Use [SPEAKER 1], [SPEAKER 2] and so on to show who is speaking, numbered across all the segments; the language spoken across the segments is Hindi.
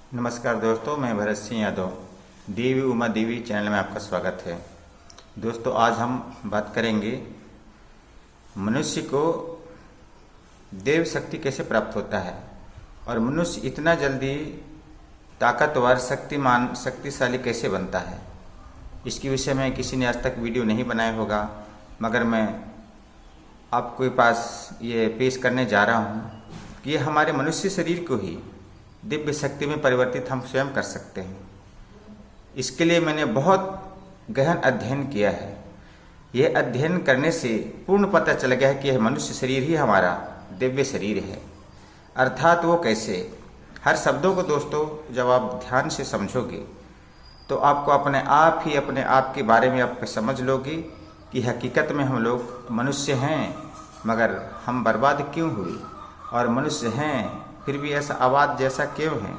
[SPEAKER 1] नमस्कार दोस्तों, मैं भरत सिंह यादव देवी उमा देवी चैनल में आपका स्वागत है। दोस्तों, आज हम बात करेंगे मनुष्य को देव शक्ति कैसे प्राप्त होता है और मनुष्य इतना जल्दी ताकतवर, शक्तिमान, शक्तिशाली कैसे बनता है। इसके विषय में किसी ने आज तक वीडियो नहीं बनाया होगा, मगर मैं आपके पास ये पेश करने जा रहा हूँ कि ये हमारे मनुष्य शरीर को ही दिव्य शक्ति में परिवर्तित हम स्वयं कर सकते हैं। इसके लिए मैंने बहुत गहन अध्ययन किया है। यह अध्ययन करने से पूर्ण पता चल गया है कि यह मनुष्य शरीर ही हमारा दिव्य शरीर है। अर्थात वो कैसे? हर शब्दों को दोस्तों जब आप ध्यान से समझोगे तो आपको अपने आप के बारे में आप समझ लोगे कि हकीकत में हम लोग मनुष्य हैं, मगर हम बर्बाद क्यों हुए, और मनुष्य हैं फिर भी ऐसा आवाज़ जैसा क्यों है,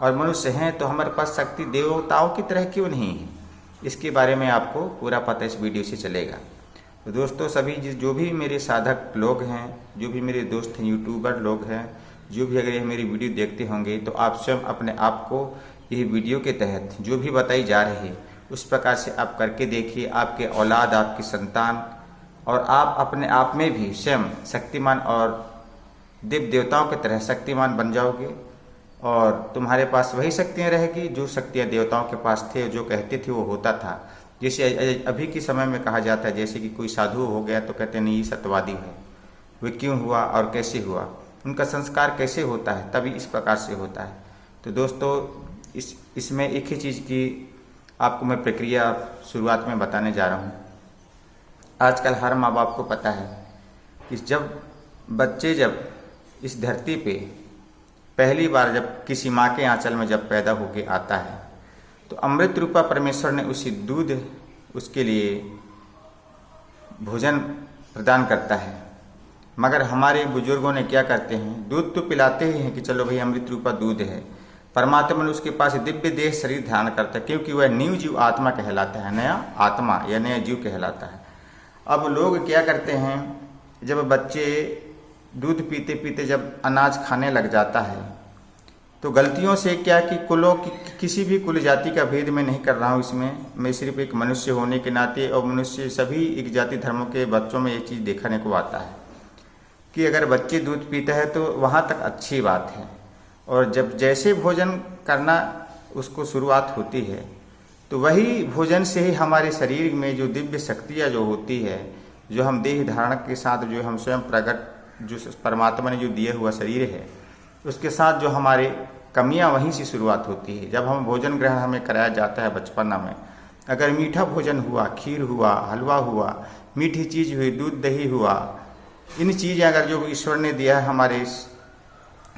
[SPEAKER 1] और मनुष्य हैं तो हमारे पास शक्ति देवताओं की तरह क्यों नहीं है। इसके बारे में आपको पूरा पता इस वीडियो से चलेगा। तो दोस्तों, सभी जो भी मेरे साधक लोग हैं, जो भी मेरे दोस्त हैं, यूट्यूबर लोग हैं, जो भी अगर ये मेरी वीडियो देखते होंगे तो आप स्वयं अपने आप को यह वीडियो के तहत जो भी बताई जा रही है उस प्रकार से आप करके देखिए। आपके औलाद, आपकी संतान और आप अपने आप में भी स्वयं शक्तिमान और दिव्य देवताओं की तरह शक्तिमान बन जाओगे, और तुम्हारे पास वही शक्तियाँ रहेगी जो शक्तियाँ देवताओं के पास थे। जो कहते थे वो होता था। जैसे अभी के समय में कहा जाता है, जैसे कि कोई साधु हो गया तो कहते नहीं, ये सत्यवादी है। वो क्यों हुआ और कैसे हुआ, उनका संस्कार कैसे होता है, तभी इस प्रकार से होता है। तो दोस्तों, इसमें एक ही चीज़ की आपको मैं प्रक्रिया शुरुआत में बताने जा रहा हूँ। आजकल हर माँ बाप को पता है कि जब बच्चे इस धरती पे पहली बार जब किसी माँ के आंचल में जब पैदा होके आता है तो अमृत रूपा परमेश्वर ने उसी दूध उसके लिए भोजन प्रदान करता है। मगर हमारे बुजुर्गों ने क्या करते हैं, दूध तो पिलाते ही हैं कि चलो भाई अमृत रूपा दूध है। परमात्मा ने उसके पास दिव्य देह शरीर धारण करता है, क्योंकि वह न्यू जीव आत्मा कहलाता है, नया आत्मा या नया जीव कहलाता है। अब लोग क्या करते हैं, जब बच्चे दूध पीते पीते जब अनाज खाने लग जाता है तो गलतियों से क्या कि कुलों की किसी भी कुल जाति का भेद मैं नहीं कर रहा हूँ इसमें। मैं सिर्फ एक मनुष्य होने के नाते, और मनुष्य सभी एक जाति धर्मों के बच्चों में ये चीज़ देखने को आता है कि अगर बच्चे दूध पीते हैं तो वहाँ तक अच्छी बात है, और जब जैसे भोजन करना उसको शुरुआत होती है तो वही भोजन से ही हमारे शरीर में जो दिव्य शक्तियाँ जो होती है, जो हम देह धारण के साथ जो हम स्वयं प्रकट, जो परमात्मा ने जो दिया हुआ शरीर है, उसके साथ जो हमारे कमियां वहीं से शुरुआत होती है। जब हम भोजन ग्रहण हमें कराया जाता है बचपना में, अगर मीठा भोजन हुआ, खीर हुआ, हलवा हुआ, मीठी चीज़ हुई, दूध दही हुआ, इन चीज़ें अगर जो ईश्वर ने दिया है हमारे इस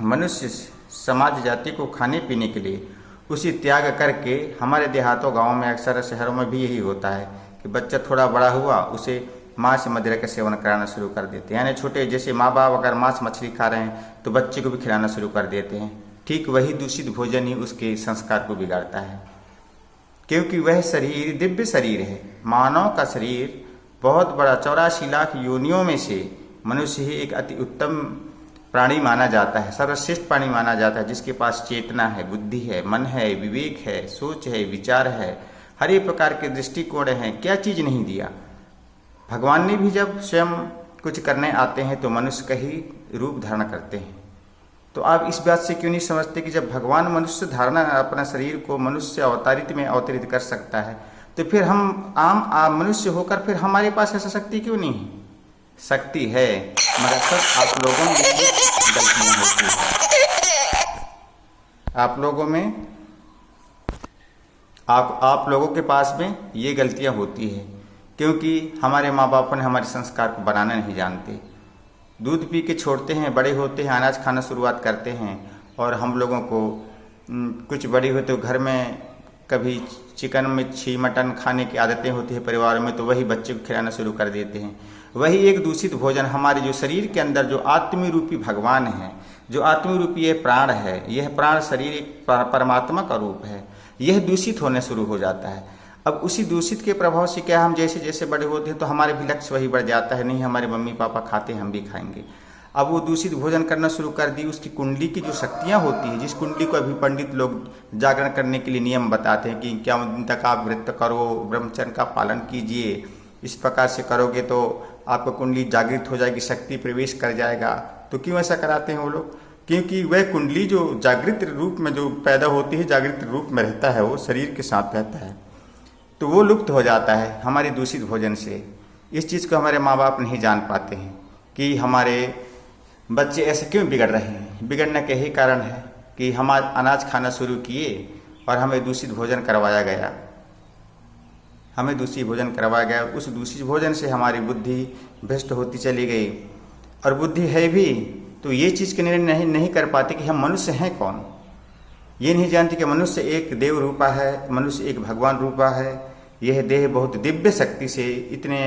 [SPEAKER 1] मनुष्य समाज जाति को खाने पीने के लिए, उसी त्याग करके हमारे देहातों गाँव में, अक्सर शहरों में भी यही होता है कि बच्चा थोड़ा बड़ा हुआ उसे मांस मदिरा का सेवन कराना शुरू कर देते हैं। यानी छोटे जैसे माँ बाप अगर मांस मछली खा रहे हैं तो बच्चे को भी खिलाना शुरू कर देते हैं। ठीक वही दूषित भोजन ही उसके संस्कार को बिगाड़ता है, क्योंकि वह शरीर दिव्य शरीर है। मानव का शरीर बहुत बड़ा, 84 लाख योनियों में से मनुष्य ही एक अति उत्तम प्राणी माना जाता है, सर्वश्रेष्ठ प्राणी माना जाता है, जिसके पास चेतना है, बुद्धि है, मन है, विवेक है, सोच है, विचार है, हर एक प्रकार के दृष्टिकोण हैं। क्या चीज़ नहीं दिया। भगवान ने भी जब स्वयं कुछ करने आते हैं तो मनुष्य का ही रूप धारण करते हैं। तो आप इस बात से क्यों नहीं समझते कि जब भगवान मनुष्य धारणा अपना शरीर को मनुष्य अवतारित में अवतरित कर सकता है तो फिर हम आम मनुष्य होकर फिर हमारे पास ऐसा शक्ति क्यों नहीं है? शक्ति है, मगर सब आप लोगों में गलतियाँ होती हैं। आप लोगों में आप लोगों के पास में ये गलतियाँ होती है, क्योंकि हमारे माँ बाप ने हमारे संस्कार को बनाना नहीं जानते। दूध पी के छोड़ते हैं, बड़े होते हैं, अनाज खाना शुरुआत करते हैं, और हम लोगों को कुछ बड़ी हो तो घर में कभी चिकन, मच्छी, मटन खाने की आदतें होती है परिवार में, तो वही बच्चे को खिलाना शुरू कर देते हैं। वही एक दूषित भोजन हमारे जो शरीर के अंदर जो आत्मी रूपी भगवान है, जो आत्मी रूपी यह प्राण है, यह प्राण शरीर एक परमात्मा का रूप है, यह दूषित होने शुरू हो जाता है। अब उसी दूषित के प्रभाव से क्या हम जैसे जैसे बड़े होते हैं तो हमारे भी लक्ष्य वही बढ़ जाता है, नहीं हमारे मम्मी पापा खाते हम भी खाएंगे। अब वो दूषित भोजन करना शुरू कर दी, उसकी कुंडली की जो शक्तियाँ होती हैं, जिस कुंडली को अभी पंडित लोग जागरण करने के लिए नियम बताते हैं कि 51 दिन तक आप व्रत करो, ब्रह्मचर्य का पालन कीजिए, इस प्रकार से करोगे तो आपका कुंडली जागृत हो जाएगी, शक्ति प्रवेश कर जाएगा। तो क्यों ऐसा कराते हैं वो लोग? क्योंकि वह कुंडली जो जागृत रूप में जो पैदा होती है, जागृत रूप में रहता है, वो शरीर के साथ रहता है, तो वो लुप्त हो जाता है हमारे दूषित भोजन से। इस चीज़ को हमारे माँ बाप नहीं जान पाते हैं कि हमारे बच्चे ऐसे क्यों बिगड़ रहे हैं। बिगड़ने के ही कारण है कि हम अनाज खाना शुरू किए और हमें दूषित भोजन करवाया गया, हमें दूषित भोजन करवाया गया। उस दूषित भोजन से हमारी बुद्धि भ्रष्ट होती चली गई, और बुद्धि है भी तो ये चीज़ के निर्णय नहीं कर पाते कि हम मनुष्य हैं कौन। ये नहीं जानते कि मनुष्य एक देव रूपा है, मनुष्य एक भगवान रूपा है। यह देह बहुत दिव्य शक्ति से इतने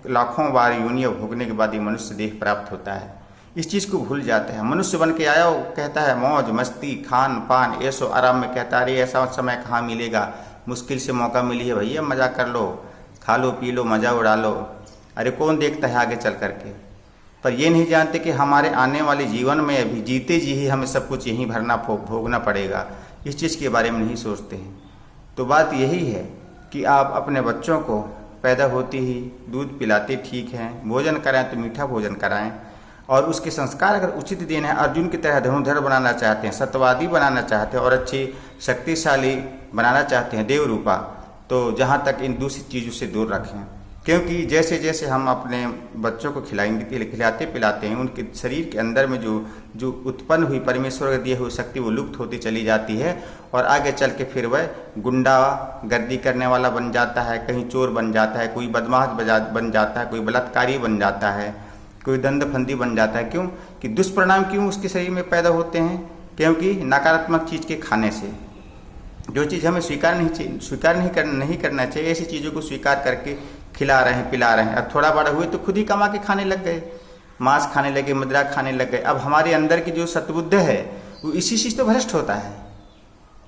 [SPEAKER 1] लाखों बार योनियाँ भोगने के बाद ये मनुष्य देह प्राप्त होता है। इस चीज़ को भूल जाते हैं। मनुष्य बन के आया हो, कहता है मौज मस्ती खान पान ऐशो आराम में, कहता है अरे ऐसा समय कहाँ मिलेगा, मुश्किल से मौका मिली है भैया, मज़ा कर लो, खा लो पी लो, मज़ा उड़ा लो। अरे कौन देखता है आगे चल करके। पर ये नहीं जानते कि हमारे आने वाले जीवन में अभी जीते जी ही हमें सब कुछ यहीं भरना भोगना पड़ेगा। इस चीज़ के बारे में नहीं सोचते हैं। तो बात यही है कि आप अपने बच्चों को पैदा होते ही दूध पिलाते ठीक हैं, भोजन कराएं तो मीठा भोजन कराएं, और उसके संस्कार अगर उचित देना है, अर्जुन की तरह धनुर्धर बनाना चाहते हैं, सत्यवादी बनाना चाहते हैं और अच्छी शक्तिशाली बनाना चाहते हैं देव रूपा, तो जहाँ तक इन दूषित चीज़ों से दूर रखें। क्योंकि जैसे जैसे हम अपने बच्चों को खिलाते पिलाते हैं, उनके शरीर के अंदर में जो उत्पन्न हुई परमेश्वर के दिए हुई शक्ति वो लुप्त होती चली जाती है, और आगे चल के फिर वह गुंडा गर्दी करने वाला बन जाता है, कहीं चोर बन जाता है, कोई बदमाश बन जाता है, कोई बलात्कारी बन जाता है, कोई दंडफंदी बन जाता है। क्यों कि दुष्परिणाम क्यों उसके शरीर में पैदा होते हैं? क्योंकि नकारात्मक चीज़ के खाने से। जो चीज़ हमें स्वीकार नहीं करना चाहिए, ऐसी चीज़ों को स्वीकार करके खिला रहे हैं पिला रहे हैं। अब थोड़ा बड़ा हुए तो खुद ही कमा के खाने लग गए, मांस खाने लगे, मुद्रा खाने लग गए। अब हमारे अंदर की जो सद्बुद्ध है वो इसी चीज़ तो भ्रष्ट होता है।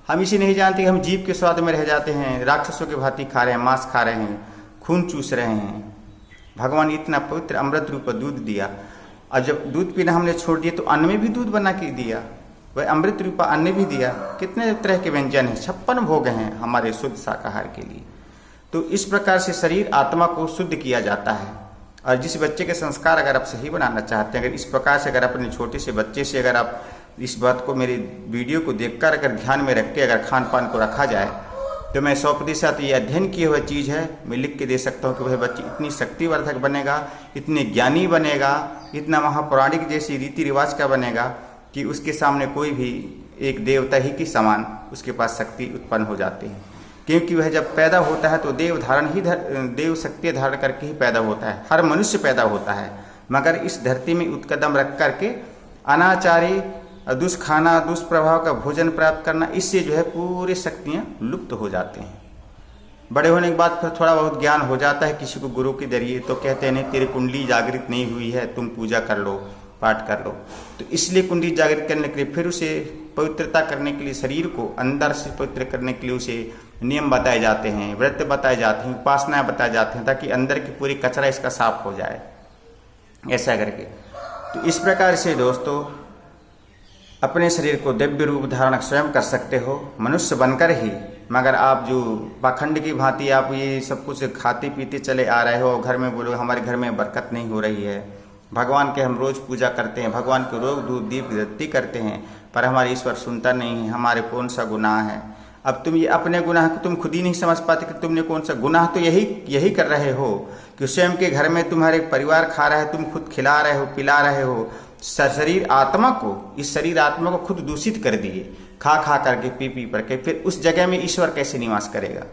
[SPEAKER 1] हम इसी नहीं जानते कि हम जीव के स्वाद में रह जाते हैं, राक्षसों के भांति खा रहे हैं, मांस खा रहे हैं, खून चूस रहे हैं। भगवान इतना पवित्र अमृत रूप दूध दिया, और जब दूध पीना हमने छोड़ दिया तो अन्न में भी दूध बना के दिया, वह अमृत रूपा अन्न भी दिया। कितने तरह के व्यंजन हैं, 56 भोग हैं हमारे शुद्ध शाकाहार के लिए। तो इस प्रकार से शरीर आत्मा को शुद्ध किया जाता है। और जिस बच्चे के संस्कार अगर आप सही बनाना चाहते हैं, अगर इस प्रकार से अगर अपने छोटे से बच्चे से अगर आप इस बात को मेरी वीडियो को देखकर अगर ध्यान में रख के अगर खान पान को रखा जाए, तो मैं 100% ये अध्ययन किया हुआ चीज़ है, मैं लिख के दे सकता हूँ कि वह बच्चे इतनी शक्तिवर्धक बनेगा, इतने ज्ञानी बनेगा, इतना महापौराणिक जैसी रीति रिवाज का बनेगा कि उसके सामने कोई भी एक देवता ही की समान उसके पास शक्ति उत्पन्न हो जाती है। क्योंकि वह जब पैदा होता है तो देव शक्ति धारण करके ही पैदा होता है। हर मनुष्य पैदा होता है, मगर इस धरती में उत्कदम रख करके अनाचारी दुष्खाना दुष्प्रभाव का भोजन प्राप्त करना, इससे जो है पूरी शक्तियाँ लुप्त हो जाते हैं। बड़े होने के बाद फिर थोड़ा बहुत ज्ञान हो जाता है किसी को गुरु के जरिए, तो कहते हैं नहीं तेरी कुंडली जागृत नहीं हुई है, तुम पूजा कर लो, पाठ कर लो। तो इसलिए कुंडली जागृत करने के लिए, फिर उसे पवित्रता करने के लिए, शरीर को अंदर से पवित्र करने के लिए उसे नियम बताए जाते हैं, व्रत बताए जाते हैं, उपासनाएं बताए जाते हैं, ताकि अंदर की पूरी कचरा इसका साफ हो जाए, ऐसा करके। तो इस प्रकार से दोस्तों अपने शरीर को दिव्य रूप धारण स्वयं कर सकते हो मनुष्य बनकर ही। मगर आप जो पाखंड की भांति आप ये सब कुछ खाते पीते चले आ रहे हो, घर में बोलो हमारे घर में बरकत नहीं हो रही है, भगवान के हम रोज़ पूजा करते हैं, भगवान के रोज दूध दीप दत्ती करते हैं, पर हमारे ईश्वर सुनता नहीं है, हमारे कौन सा गुनाह है। अब तुम ये अपने गुनाह को तुम खुद ही नहीं समझ पाते कि तुमने कौन सा गुनाह, तो यही कर रहे हो कि स्वयं के घर में तुम्हारे परिवार खा रहा है, तुम खुद खिला रहे हो, पिला रहे हो। शरीर आत्मा को, इस शरीर आत्मा को खुद दूषित कर दिए, खा करके पी करके, फिर उस जगह में ईश्वर कैसे निवास करेगा?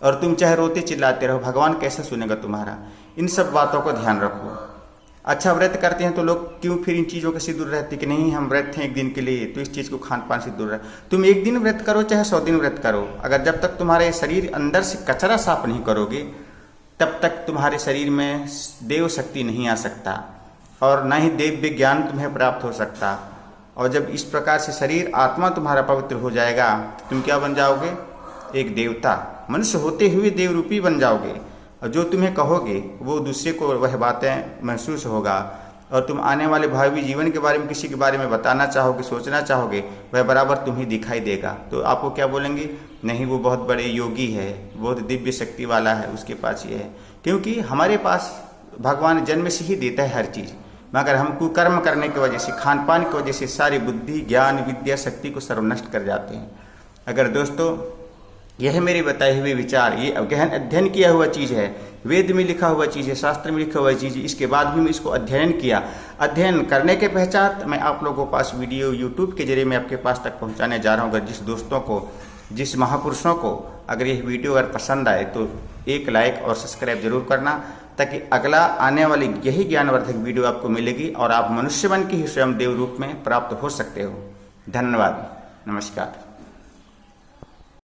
[SPEAKER 1] और तुम चाहे रोते चिल्लाते रहो, भगवान कैसे सुनेगा तुम्हारा? इन सब बातों को ध्यान रखो। अच्छा व्रत करते हैं तो लोग क्यों फिर इन चीज़ों से दूर रहते कि नहीं हम व्रत हैं एक दिन के लिए, तो इस चीज़ को खान पान से दूर रहे। तुम एक दिन व्रत करो चाहे 100 दिन व्रत करो, अगर जब तक तुम्हारे शरीर अंदर से कचरा साफ नहीं करोगे, तब तक तुम्हारे शरीर में देव शक्ति नहीं आ सकता, और न ही दिव्य ज्ञान तुम्हें प्राप्त हो सकता। और जब इस प्रकार से शरीर आत्मा तुम्हारा पवित्र हो जाएगा, तुम क्या बन जाओगे? एक देवता, मनुष्य होते हुए देवरूपी बन जाओगे। और जो तुम्हें कहोगे वो दूसरे को वह बातें महसूस होगा, और तुम आने वाले भावी जीवन के बारे में किसी के बारे में बताना चाहोगे, सोचना चाहोगे, वह बराबर तुम्हें दिखाई देगा। तो आपको क्या बोलेंगे, नहीं वो बहुत बड़े योगी है, बहुत दिव्य शक्ति वाला है, उसके पास ये है। क्योंकि हमारे पास भगवान जन्म से ही देता है हर चीज़, मगर हम कुकर्म करने की वजह से, खान पान की वजह से सारी बुद्धि, ज्ञान, विद्या, शक्ति को सर्वनष्ट कर जाते हैं। अगर दोस्तों यह मेरे बताए हुए विचार, ये गहन अध्ययन किया हुआ चीज़ है, वेद में लिखा हुआ चीज़ है, शास्त्र में लिखा हुआ चीज़ है, इसके बाद भी मैं इसको अध्ययन किया। अध्ययन करने के पश्चात मैं आप लोगों के पास वीडियो यूट्यूब के जरिए मैं आपके पास तक पहुंचाने जा रहा हूँ। अगर जिस दोस्तों को, जिस महापुरुषों को अगर यह वीडियो अगर पसंद आए तो एक लाइक और सब्सक्राइब जरूर करना, ताकि अगला आने वाली यही ज्ञानवर्धक वीडियो आपको मिलेगी और आप मनुष्य बन के ही स्वयं देव रूप में प्राप्त हो सकते हो। धन्यवाद, नमस्कार।